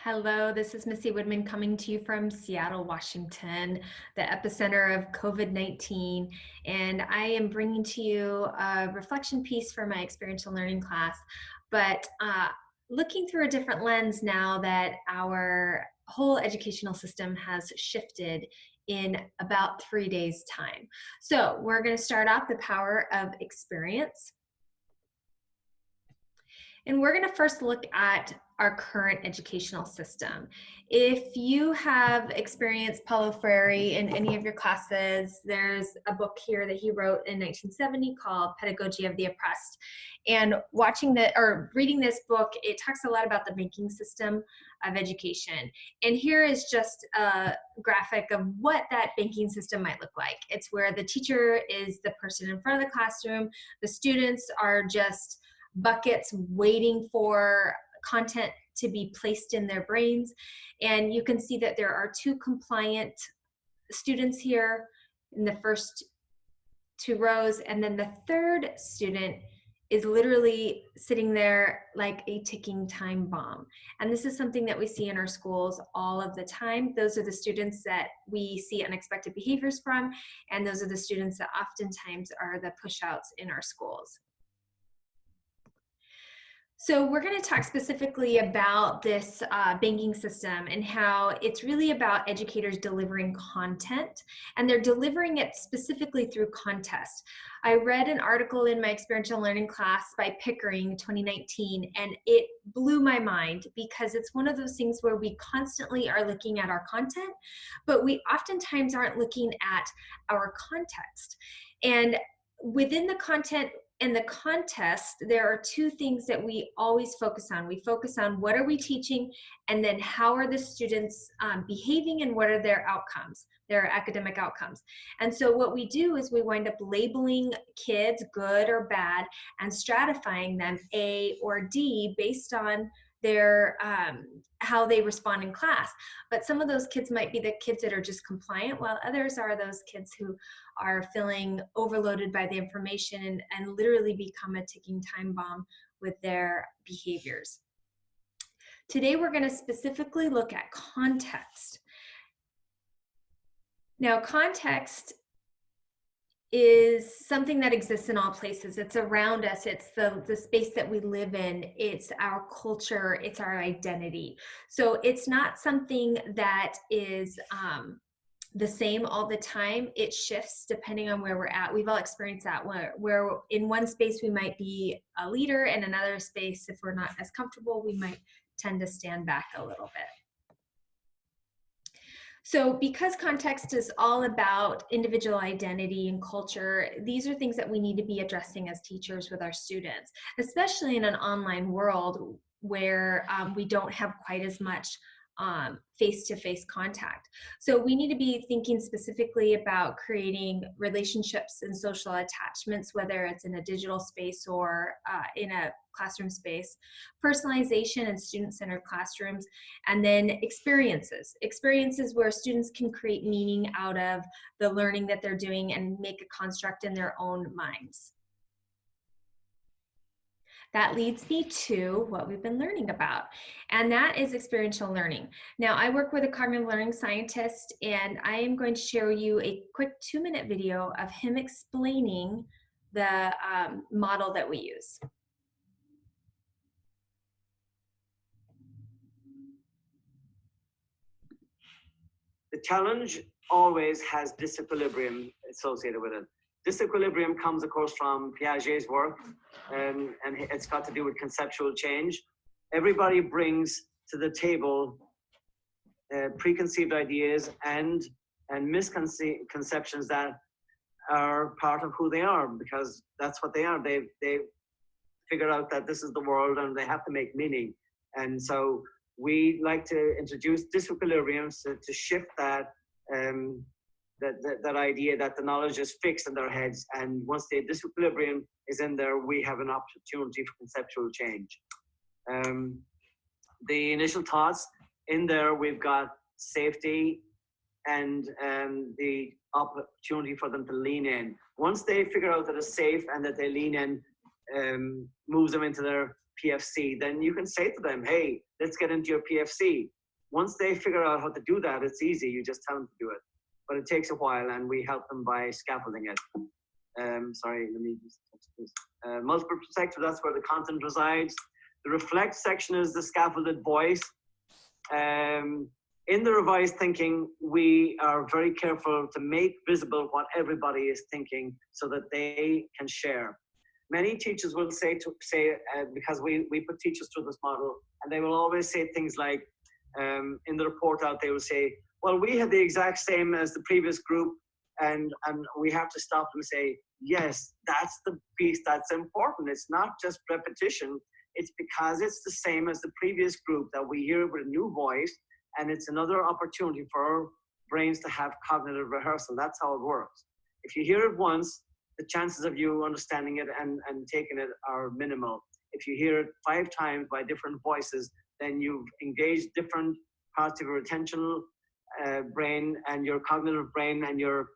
Hello, this is Missy Woodman coming to you from Seattle, Washington, the epicenter of COVID-19. And I am bringing to you a reflection piece for my experiential learning class, but looking through a different lens now that our whole educational system has shifted in about 3 days' time. So we're going to start off the power of experience. And we're going to first look at our current educational system. If you have experienced Paulo Freire in any of your classes, there's a book here that he wrote in 1970 called Pedagogy of the Oppressed. And reading this book, it talks a lot about the banking system of education. And here is just a graphic of what that banking system might look like. It's where the teacher is the person in front of the classroom, the students are just buckets waiting for content to be placed in their brains. And you can see that there are 2 compliant students here in the first 2 rows, and then the 3rd student is literally sitting there like a ticking time bomb. And this is something that we see in our schools all of the time. Those are the students that we see unexpected behaviors from, and those are the students that oftentimes are the push-outs in our schools. So we're going to talk specifically about this banking system and how it's really about educators delivering content, and they're delivering it specifically through contests. I read an article in my experiential learning class by Pickering 2019, and it blew my mind because it's one of those things where we constantly are looking at our content, but we oftentimes aren't looking at our context. And within the content and the contest, there are 2 things that we always focus on. We focus on what are we teaching, and then how are the students behaving, and what are their outcomes, their academic outcomes. And so what we do is we wind up labeling kids good or bad and stratifying them A or D based on their how they respond in class. But some of those kids might be the kids that are just compliant, while others are those kids who are feeling overloaded by the information and literally become a ticking time bomb with their behaviors. Today we're going to specifically look at context. Now, context is something that exists in all places. It's around us. It's the space that we live in. It's our culture. It's our identity. So it's not something that is the same all the time. It shifts depending on where we're at. We've all experienced that where in one space we might be a leader, and another space, if we're not as comfortable, we might tend to stand back a little bit. So because context is all about individual identity and culture, these are things that we need to be addressing as teachers with our students, especially in an online world where we don't have quite as much face-to-face contact. So we need to be thinking specifically about creating relationships and social attachments, whether it's in a digital space or in a classroom space, personalization and student-centered classrooms, and then experiences where students can create meaning out of the learning that they're doing and make a construct in their own minds. That leads me to what we've been learning about, and that is experiential learning. Now, I work with a cognitive learning scientist, and I am going to show you a quick 2-minute video of him explaining the model that we use. The challenge always has disequilibrium associated with it. Disequilibrium comes, of course, from Piaget's work, and it's got to do with conceptual change. Everybody brings to the table preconceived ideas and misconceptions that are part of who they are, because that's what they are. They've figured out that this is the world and they have to make meaning. And so we like to introduce disequilibrium to shift that that idea that the knowledge is fixed in their heads, and once the disequilibrium is in there, we have an opportunity for conceptual change. The initial thoughts in there, we've got safety and the opportunity for them to lean in. Once they figure out that it's safe and that they lean in, moves them into their PFC, then you can say to them, hey, let's get into your PFC. Once they figure out how to do that, it's easy. You just tell them to do it. But it takes a while, and we help them by scaffolding it. Sorry, let me just touch this. Multiple perspective, that's where the content resides. The reflect section is the scaffolded voice. In the revised thinking, we are very careful to make visible what everybody is thinking so that they can share. Many teachers will say, because we put teachers through this model, and they will always say things like, in the report out, they will say, well, we had the exact same as the previous group, and we have to stop and say, yes, that's the piece that's important. It's not just repetition. It's because it's the same as the previous group that we hear with a new voice, and it's another opportunity for our brains to have cognitive rehearsal. That's how it works. If you hear it once, the chances of you understanding it and taking it are minimal. If you hear it 5 times by different voices, then you've engaged different parts of your attentional brain and your cognitive brain and your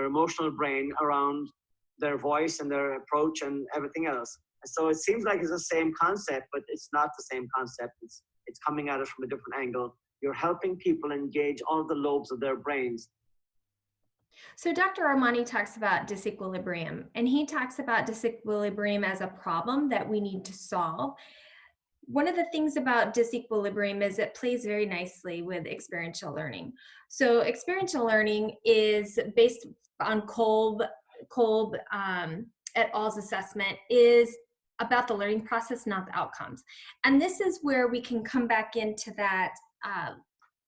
emotional brain around their voice and their approach and everything else. And so it seems like it's the same concept, but it's not the same concept. It's coming at it from a different angle. You're helping people engage all the lobes of their brains. So Dr. Armani talks about disequilibrium, and he talks about disequilibrium as a problem that we need to solve. One of the things about disequilibrium is it plays very nicely with experiential learning. So experiential learning is based on Kolb et al.'s assessment, is about the learning process, not the outcomes. And this is where we can come back into that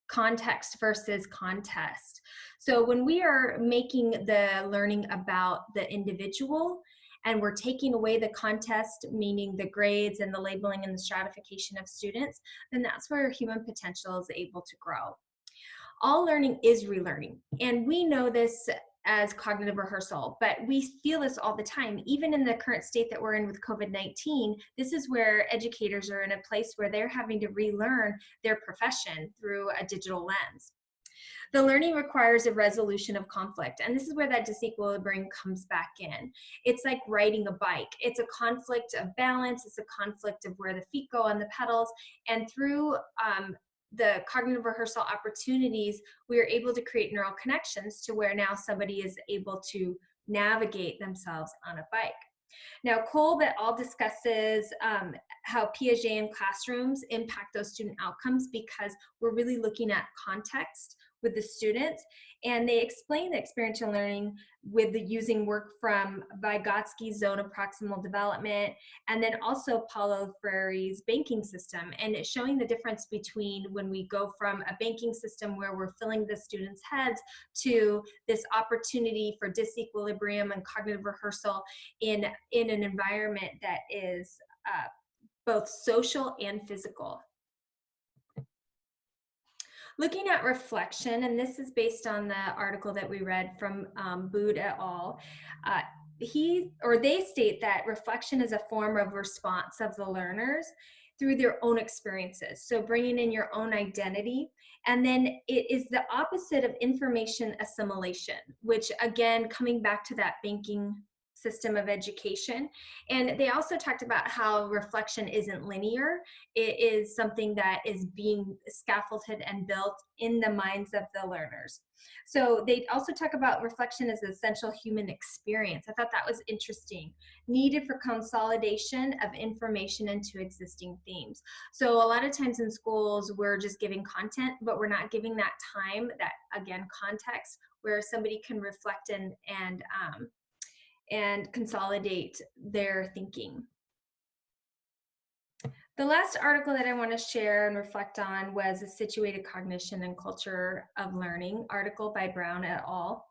context versus contest. So when we are making the learning about the individual and we're taking away the contest, meaning the grades and the labeling and the stratification of students, then that's where human potential is able to grow. All learning is relearning, and we know this as cognitive rehearsal, but we feel this all the time. Even in the current state that we're in with COVID-19, this is where educators are in a place where they're having to relearn their profession through a digital lens. The learning requires a resolution of conflict, and this is where that disequilibrium comes back in. It's like riding a bike. It's a conflict of balance. It's a conflict of where the feet go on the pedals, and through the cognitive rehearsal opportunities, we are able to create neural connections to where now somebody is able to navigate themselves on a bike. Now, Kolb et al. Discusses how Piaget in classrooms impact those student outcomes because we're really looking at context with the students, and they explain the experiential learning with the using work from Vygotsky's zone of proximal development, and then also Paulo Freire's banking system, and it's showing the difference between when we go from a banking system where we're filling the students' heads to this opportunity for disequilibrium and cognitive rehearsal in an environment that is both social and physical. Looking at reflection, and this is based on the article that we read from Bood et al. They state that reflection is a form of response of the learners through their own experiences. So bringing in your own identity. And then it is the opposite of information assimilation, which again, coming back to that banking system of education. And they also talked about how reflection isn't linear. It is something that is being scaffolded and built in the minds of the learners. So they also talk about reflection as an essential human experience. I thought that was interesting. Needed for consolidation of information into existing themes. So a lot of times in schools, we're just giving content, but we're not giving that time, that again, context, where somebody can reflect and consolidate their thinking. The last article that I want to share and reflect on was a Situated Cognition and Culture of Learning article by Brown et al.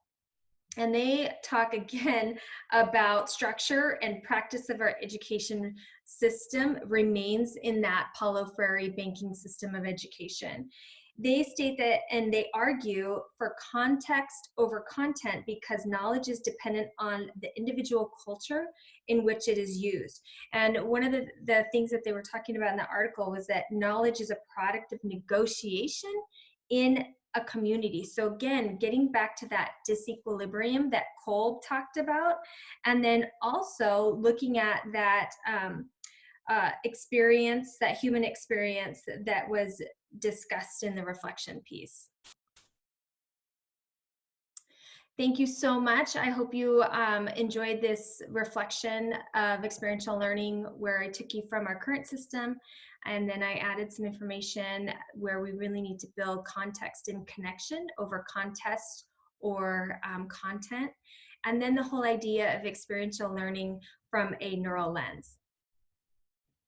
And they talk again about structure and practice of our education system remains in that Paulo Freire banking system of education. They state that, and they argue for context over content because knowledge is dependent on the individual culture in which it is used. And one of the things that they were talking about in the article was that knowledge is a product of negotiation in a community. So again, getting back to that disequilibrium that Kolb talked about, and then also looking at that experience, that human experience that was discussed in the reflection piece. Thank you so much. I hope you enjoyed this reflection of experiential learning where I took you from our current system and then I added some information where we really need to build context and connection over contest or content. And then the whole idea of experiential learning from a neural lens.